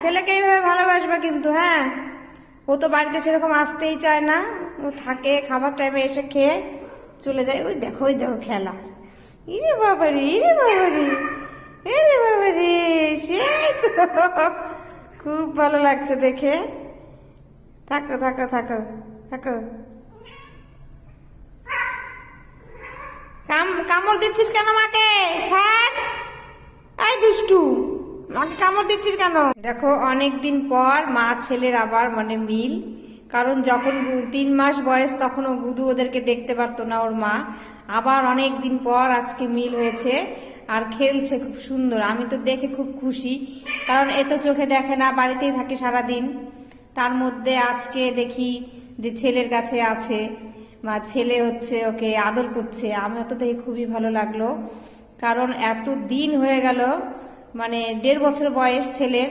ছেলেকে এইভাবে ভালোবাসবা কিন্তু, হ্যাঁ। ও তো বাড়িতে সেরকম আসতেই চায় না, ও থাকে খাবার টাইমে এসে খেয়ে চলে যায়। ওই দেখো খেলা। ইরে বাবারে, ইরে বাবারে, ইরে বাবারে, সেই তো খুব ভালো লাগছে দেখে। থাকো থাকো থাকো থাকো। কামড় দিচ্ছিস কেন মাকে? ছাড়। এই দুষ্টু, মাকে কামড় দিচ্ছিস কেন? দেখো অনেকদিন পর মা ছেলের আবার মানে মিল। কারণ যখন 3 মাস বয়স তখন ও গুদু ওদেরকে দেখতে পারতো না ওর মা। আবার অনেক দিন পর আজকে মিল হয়েছে আর খেলছে খুব সুন্দর। আমি তো দেখে খুব খুশি, কারণ এ তো চোখে দেখে না, বাড়িতেই থাকে সারাদিন। তার মধ্যে আজকে দেখি যে ছেলের কাছে আছে, বা ছেলে হচ্ছে ওকে আদর করছে। আমার তো দেখে খুবই ভালো লাগলো, কারণ এত দিন হয়ে গেল, মানে 1.5 বছর বয়স ছেলের।